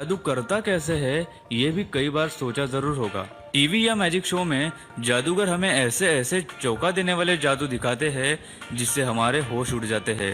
जादू करता कैसे है, ये भी कई बार सोचा जरूर होगा। टीवी या मैजिक शो में जादूगर हमें ऐसे ऐसे चौंका देने वाले जादू दिखाते हैं जिससे हमारे होश उड़ जाते हैं।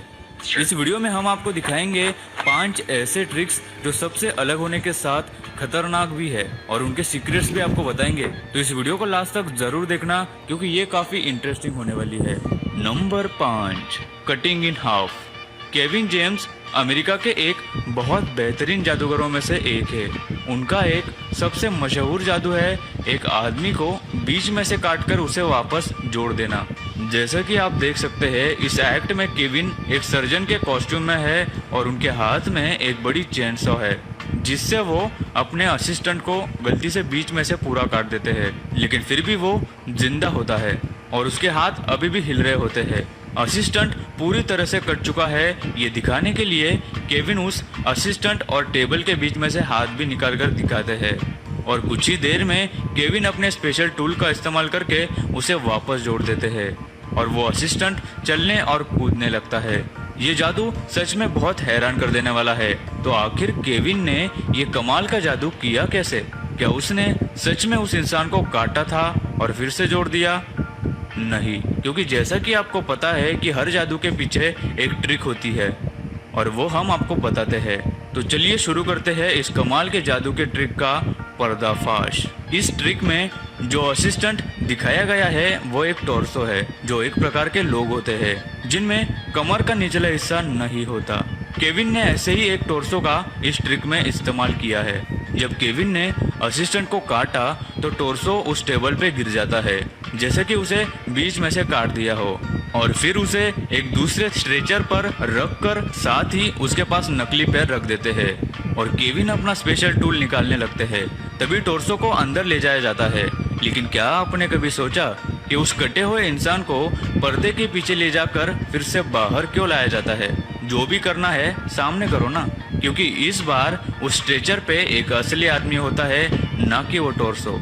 इस वीडियो में हम आपको दिखाएंगे 5 ऐसे ट्रिक्स जो सबसे अलग होने के साथ खतरनाक भी है और उनके सीक्रेट्स भी आपको बताएंगे। तो इस वीडियो को लास्ट तक जरूर देखना क्योंकि ये काफी इंटरेस्टिंग होने वाली है। Number 5, cutting in half. Kevin James America के एक बहुत बेहतरीन जादूगरों में से एक है। उनका एक सबसे मशहूर जादू है एक आदमी को बीच में से काटकर उसे वापस जोड़ देना। जैसा कि आप देख सकते हैं, इस एक्ट में केविन एक सर्जन के कॉस्ट्यूम में है और उनके हाथ में एक बड़ी चेनसॉ है जिससे वो अपने असिस्टेंट को गलती से बीच में से पूरा काट देते हैं, लेकिन फिर भी वो जिंदा होता है और उसके हाथ अभी भी हिल रहे होते हैं। असिस्टेंट पूरी तरह से कट चुका है, ये दिखाने के लिए केविन उस असिस्टेंट और टेबल के बीच में से हाथ भी निकाल कर दिखाते हैं और कुछ ही देर में केविन अपने स्पेशल टूल का इस्तेमाल करके उसे वापस जोड़ देते हैं और वो असिस्टेंट चलने और कूदने लगता है। ये जादू सच में बहुत हैरान कर देने वाला है। तो आखिर केविन ने ये कमाल का जादू किया कैसे? क्या उसने सच में उस इंसान को काटा था और फिर से जोड़ दिया? नहीं, क्योंकि जैसा कि आपको पता है कि हर जादू के पीछे एक ट्रिक होती है और वो हम आपको बताते हैं। तो चलिए शुरू करते हैं इस कमाल के जादू के ट्रिक का पर्दाफाश। इस ट्रिक में जो असिस्टेंट दिखाया गया है वो एक टॉर्सो है, जो एक प्रकार के लोग होते हैं जिनमें कमर का निचला हिस्सा नहीं होता। केविन ने ऐसे ही एक टॉर्सो का इस ट्रिक में इस्तेमाल किया है। जब केविन ने असिस्टेंट को काटा तो टॉर्सो उस टेबल पे गिर जाता है जैसे कि उसे बीच में से काट दिया हो और फिर उसे एक दूसरे स्ट्रेचर पर रखकर साथ ही उसके पास नकली पैर रख देते हैं और केविन अपना स्पेशल टूल निकालने लगते हैं। तभी टॉर्सो को अंदर ले जाया जाता है, लेकिन क्या आपने कभी सोचा कि उस कटे हुए इंसान को पर्दे के पीछे ले जाकर फिर से बाहर क्यों लाया जाता है? जो भी करना है सामने करो ना, क्योंकि इस बार उस स्ट्रेचर पे एक असली आदमी होता है, ना कि वो टॉर्सो।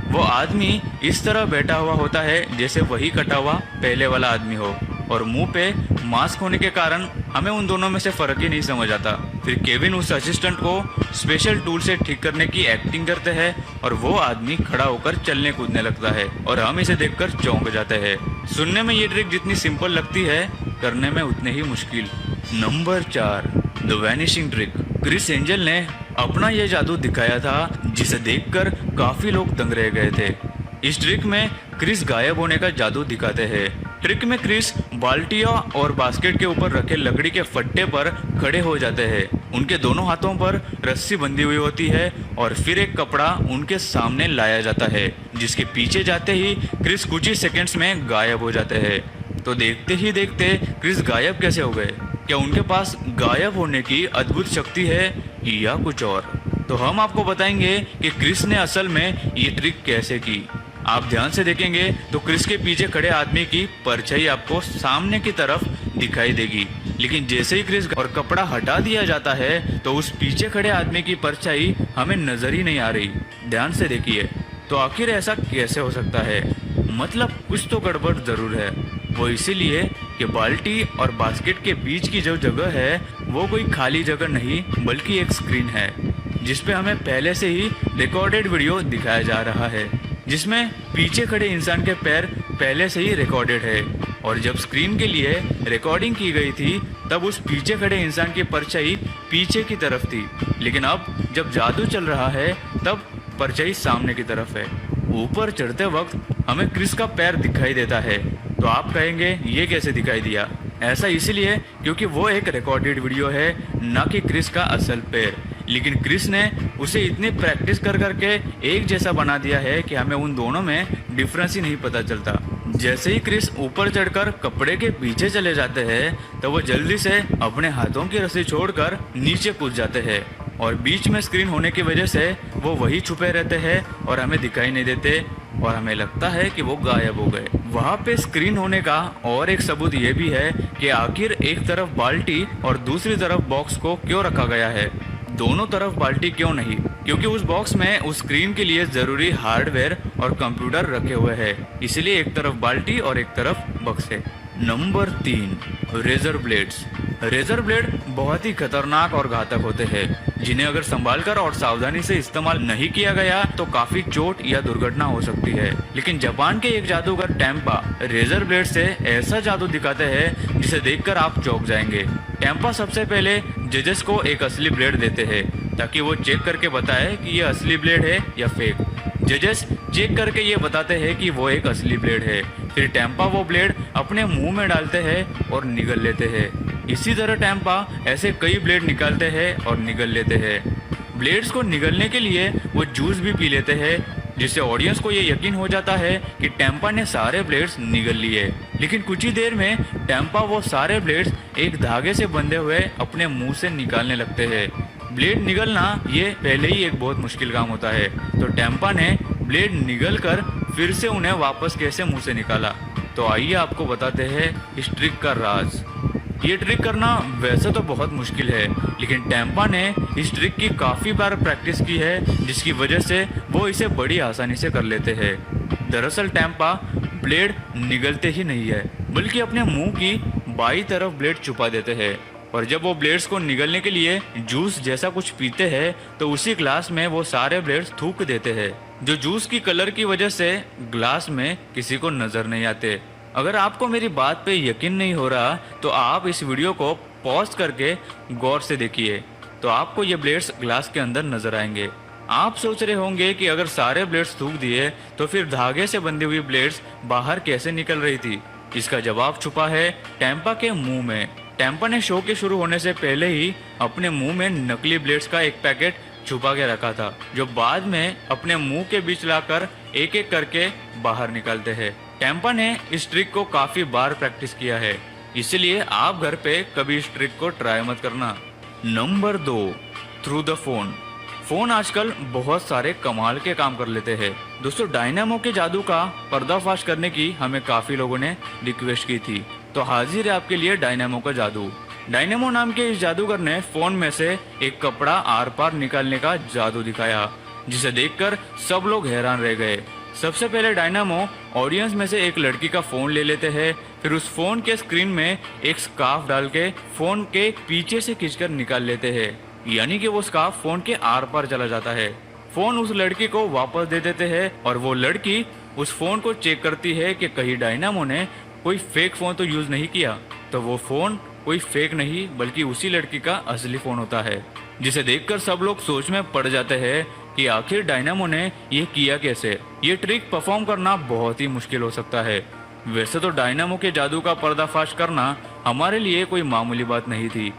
वो आदमी इस तरह बैठा हुआ होता है जैसे वही कटा हुआ पहले वाला आदमी हो और मुंह पे मास्क होने के कारण हमें उन दोनों में से फर्क ही नहीं समझ आता। फिर केविन उस असिस्टेंट को स्पेशल टूल से ठीक करने की एक्टिंग करते हैं और वो आदमी खड़ा होकर चलने कूदने लगता है और हम इसे देखकर चौंक जाते हैं। सुनने में ये ट्रिक जितनी सिंपल लगती है, करने में उतने ही मुश्किल। Number 4, the vanishing trick. Chris angel ने अपना ये जादू दिखाया था जिसे देखकर काफी लोग दंग रह गए थे। इस ट्रिक में क्रिस गायब होने का जादू दिखाते हैं। ट्रिक में क्रिस बाल्टियों और बास्केट के ऊपर रखे लकड़ी के फट्टे पर खड़े हो जाते हैं। उनके दोनों हाथों पर रस्सी बंधी हुई होती है और फिर एक कपड़ा उनके सामने लाया जाता है जिसके पीछे जाते ही क्रिस कुछ ही सेकंड्स में गायब हो जाते हैं। तो देखते ही देखते क्रिस गायब कैसे हो गए? क्या उनके पास गायब होने की अद्भुत शक्ति है या कुछ और? तो हम आपको बताएंगे कि क्रिस ने असल में ये ट्रिक कैसे की। आप ध्यान से देखेंगे तो क्रिस के पीछे खड़े आदमी की परछाई आपको सामने की तरफ दिखाई देगी, लेकिन जैसे ही क्रिस और कपड़ा हटा दिया जाता है तो उस पीछे खड़े आदमी की परछाई हमें नजर ही नहीं आ रही। ध्यान से देखिए। तो आखिर ऐसा कैसे हो सकता है? मतलब कुछ तो गड़बड़ जरूर है। वो इसीलिए कि बाल्टी और बास्केट के बीच की जो जगह है वो कोई खाली जगह नहीं बल्कि एक स्क्रीन है जिसपे हमें पहले से ही रिकॉर्डेड वीडियो दिखाया जा रहा है, जिसमें पीछे खड़े इंसान के पैर पहले से ही रिकॉर्डेड है और जब स्क्रीन के लिए रिकॉर्डिंग की गई थी तब उस पीछे खड़े इंसान की परछाई पीछे की तरफ थी, लेकिन अब जब जादू चल रहा है तब परछाई सामने की तरफ है। ऊपर चढ़ते वक्त हमें क्रिस का पैर दिखाई देता है। तो आप कहेंगे ये कैसे दिखाई दिया? ऐसा इसलिए क्योंकि वो एक रिकॉर्डेड वीडियो है, ना कि क्रिस का असल पैर। लेकिन क्रिस ने उसे इतनी प्रैक्टिस कर करके एक जैसा बना दिया है कि हमें उन दोनों में डिफरेंस ही नहीं पता चलता। जैसे ही क्रिस ऊपर चढ़कर कपड़े के पीछे चले जाते हैं तो वो जल्दी से अपने हाथों की रस्सी छोड़कर नीचे कूद जाते हैं और बीच में स्क्रीन होने की वजह से वो वही छुपे रहते हैं और हमें दिखाई नहीं देते और हमें लगता है कि वो गायब हो गए। वहाँ पे स्क्रीन होने का और एक सबूत ये भी है कि आखिर एक तरफ बाल्टी और दूसरी तरफ बॉक्स को क्यों रखा गया है। दोनों तरफ बाल्टी क्यों नहीं? क्योंकि उस बॉक्स में उस स्क्रीन के लिए जरूरी हार्डवेयर और कंप्यूटर रखे हुए हैं, इसलिए एक तरफ बाल्टी और एक तरफ बक्स है। Number 3, razor blades. Razor blade बहुत ही खतरनाक और घातक होते हैं, जिन्हें अगर संभाल कर और सावधानी से इस्तेमाल नहीं किया गया तो काफी चोट या दुर्घटना हो सकती है। लेकिन जापान के एक जादूगर टेम्पा रेजर ब्लेड से ऐसा जादू दिखाते हैं जिसे देखकर आप चौंक जाएंगे। टेम्पा सबसे पहले जजेस को एक असली ब्लेड देते हैं ताकि वो चेक करके बताए कि ये असली ब्लेड है या फेक। जजेस चेक करके ये बताते हैं कि वो एक असली ब्लेड है। फिर टेम्पा वो ब्लेड अपने मुंह में डालते हैं और निगल लेते हैं। इसी तरह टेम्पा ऐसे कई ब्लेड निकालते हैं और निगल लेते हैं। ब्लेड्स को निगलने के लिए वो जूस भी पी लेते हैं, जिससे ऑडियंस को ये यकीन हो जाता है कि टेम्पा ने सारे ब्लेड्स निगल लिए। लेकिन कुछ ही देर में टेम्पा वो सारे ब्लेड्स एक धागे से बंधे हुए अपने मुंह से निकालने लगते हैं। ब्लेड निगलना ये पहले ही एक बहुत मुश्किल काम होता है, तो टेम्पा ने ब्लेड निगल कर फिर से उन्हें वापस कैसे मुंह से निकाला। तो आइए आपको बताते हैं इस ट्रिक का राज। ये ट्रिक करना वैसे तो बहुत मुश्किल है, लेकिन टेम्पा ने इस ट्रिक की काफ़ी बार प्रैक्टिस की है, जिसकी वजह से वो इसे बड़ी आसानी से कर लेते हैं। दरअसल टेम्पा ब्लेड निगलते ही नहीं है, बल्कि अपने मुंह की बाईं तरफ ब्लेड छुपा देते हैं, और जब वो ब्लेड्स को निगलने के लिए जूस जैसा कुछ पीते हैं तो उसी ग्लास में वो सारे ब्लेड्स थूक देते हैं, जो जूस की कलर की वजह से ग्लास में किसी को नजर नहीं आते। अगर आपको मेरी बात पे यकीन नहीं हो रहा तो आप इस वीडियो को पॉज करके गौर से देखिए, तो आपको ये ब्लेड्स ग्लास के अंदर नजर आएंगे। आप सोच रहे होंगे कि अगर सारे ब्लेड्स थूक दिए तो फिर धागे से बंधी हुई ब्लेड्स बाहर कैसे निकल रही थी। इसका जवाब छुपा है टेम्पा के मुंह में। टेम्पा ने शो के शुरू होने से पहले ही अपने मुंह में नकली ब्लेड्स का एक पैकेट छुपा के रखा था, जो बाद में अपने मुंह के बीच लाकर एक एक करके बाहर निकालते हैं। टेम्पा ने इस ट्रिक को काफी बार प्रैक्टिस किया है, इसलिए आप घर पे कभी इस ट्रिक को ट्राई मत करना। Number 2, through the phone. Phone आजकल बहुत सारे कमाल के काम कर लेते हैं। दोस्तों, डायनामो के जादू का पर्दाफाश करने की हमें काफी लोगों ने रिक्वेस्ट की थी, तो हाजिर है आपके लिए डायनामो का जादू। डायनामो नाम के इस जादूगर ने फोन में से एक कपड़ा आर पार निकालने का जादू दिखाया, जिसे देखकर सब लोग हैरान रह गए। सबसे पहले डायनामो ऑडियंस में से एक लड़की का फोन ले लेते हैं, फिर उस फोन के स्क्रीन में एक स्कार्फ डाल के फोन के पीछे से खींचकर निकाल लेते हैं, यानी कि वो स्कार्फ फोन के आर पार चला जाता है। फोन उस लड़की को वापस दे देते हैं और वो लड़की उस फोन को चेक करती है कि कहीं डायनामो ने कोई फेक फोन तो यूज नहीं किया। तो वो फोन कोई फेक नहीं बल्कि उसी लड़की का असली फोन होता है, जिसे देखकर सब लोग सोच में पड़ जाते हैं कि आखिर डायनामो ने ये किया कैसे। ये ट्रिक परफॉर्म करना बहुत ही मुश्किल हो सकता है। वैसे तो डायनामो के जादू का पर्दाफाश करना हमारे लिए कोई मामूली बात नहीं थी,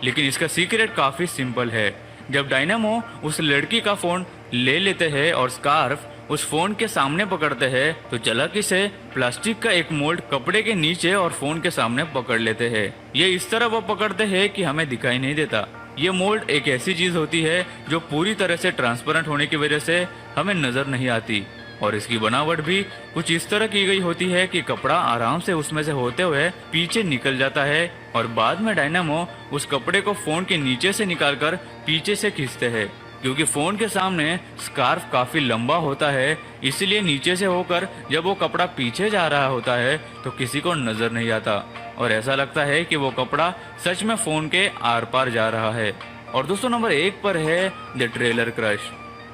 लेकिन इसका सीक्रेट काफी सिंपल है। जब डायनामो उस लड़की का फोन ले लेते हैं और स्कार्फ उस फोन के सामने पकड़ते हैं, तो चालाकी से प्लास्टिक का एक मोल्ड कपड़े के नीचे और फोन के सामने पकड़ लेते हैं। ये इस तरह वो पकड़ते हैं कि हमें दिखाई नहीं देता। ये मोल्ड एक ऐसी चीज होती है जो पूरी तरह से ट्रांसपेरेंट होने की वजह से हमें नजर नहीं आती, और इसकी बनावट भी कुछ इस तरह की गई होती है कि कपड़ा आराम से उसमें से होते हुए पीछे निकल जाता है, और बाद में डायनामो उस कपड़े को फोन के नीचे से निकालकर पीछे से खींचते हैं। क्योंकि फोन के सामने स्कार्फ काफी लंबा होता है, इसलिए नीचे से होकर जब वो कपड़ा पीछे जा रहा होता है तो किसी को नजर नहीं आता, और ऐसा लगता है कि वो कपड़ा सच में फोन के आर पार जा रहा है। और दोस्तों, नंबर 1 पर है द ट्रेलर क्रश।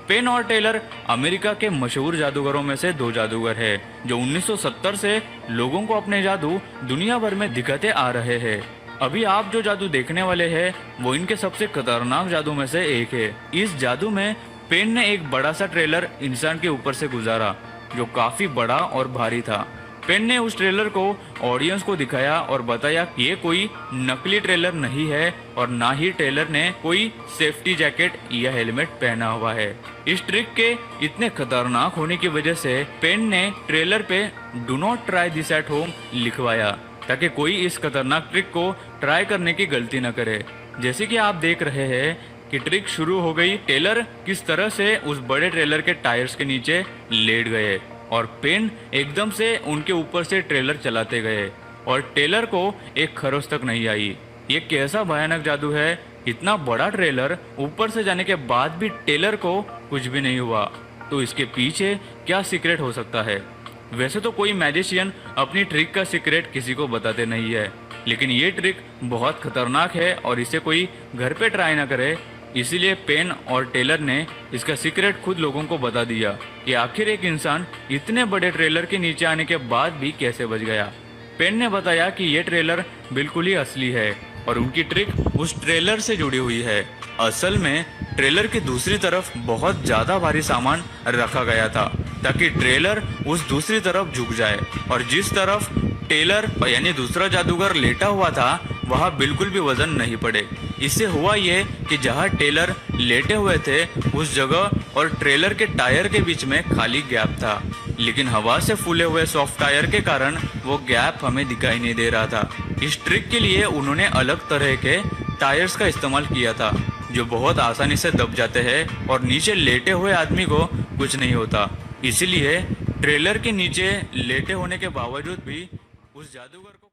पेन और टेलर अमेरिका के मशहूर जादूगरों में से 2 जादूगर हैं, जो 1970 से लोगों को अपने जादू दुनिया भर में दिखाते आ रहे हैं। अभी आप जो जादू देखने वाले हैं वो इनके सबसे खतरनाक जादू में से एक है। इस जादू में पेन ने एक बड़ा सा ट्रेलर इंसान के ऊपर से गुजारा, जो काफी बड़ा और भारी था। पेन ने उस ट्रेलर को ऑडियंस को दिखाया और बताया कि ये कोई नकली ट्रेलर नहीं है, और ना ही ट्रेलर ने कोई सेफ्टी जैकेट या हेलमेट पहना हुआ है। इस ट्रिक के इतने खतरनाक होने की वजह से पेन ने ट्रेलर पे do not try this at home लिखवाया, ताकि कोई इस खतरनाक ट्रिक को ट्राई करने की गलती न करे। जैसे कि आप देख रहे हैं कि ट्रिक शुरू हो गई, टेलर किस तरह से उस बड़े ट्रेलर के टायर्स के नीचे लेट गए और पेन एकदम से उनके ऊपर से ट्रेलर चलाते गए, और टेलर को एक खरोच तक नहीं आई। ये कैसा भयानक जादू है, इतना बड़ा ट्रेलर ऊपर से जाने के बाद भी टेलर को कुछ भी नहीं हुआ। तो इसके पीछे क्या सीक्रेट हो सकता है? वैसे तो कोई मैजिशियन अपनी ट्रिक का सीक्रेट किसी को बताते नहीं है, लेकिन ये ट्रिक बहुत खतरनाक है और इसे कोई घर पे ट्राई ना करे। इसीलिए पेन और टेलर ने इसका सीक्रेट खुद लोगों को बता दिया कि आखिर एक इंसान इतने बड़े ट्रेलर के नीचे आने के बाद भी कैसे बच गया। पेन ने बताया कि ये ट्रेलर बिल्कुल ही असली है और उनकी ट्रिक उस ट्रेलर से जुड़ी हुई है। असल में ट्रेलर की दूसरी तरफ बहुत ज्यादा भारी सामान रखा गया था ताकि ट्रेलर उस दूसरी तरफ झुक जाए और जिस तरफ टेलर यानी दूसरा जादूगर लेटा हुआ था वहाँ बिल्कुल भी वजन नहीं पड़े। इससे हुआ ये कि जहाँ टेलर लेटे हुए थे उस जगह और ट्रेलर के टायर के बीच में खाली गैप था, लेकिन हवा से फूले हुए सॉफ्ट टायर के कारण वो गैप हमें दिखाई नहीं दे रहा था। इस ट्रिक के लिए उन्होंने अलग तरह के टायर्स का इस्तेमाल किया था जो बहुत आसानी से दब जाते हैं और नीचे लेटे हुए आदमी को कुछ नहीं होता। इसीलिए ट्रेलर के नीचे लेटे होने के बावजूद भी उस जादूगर को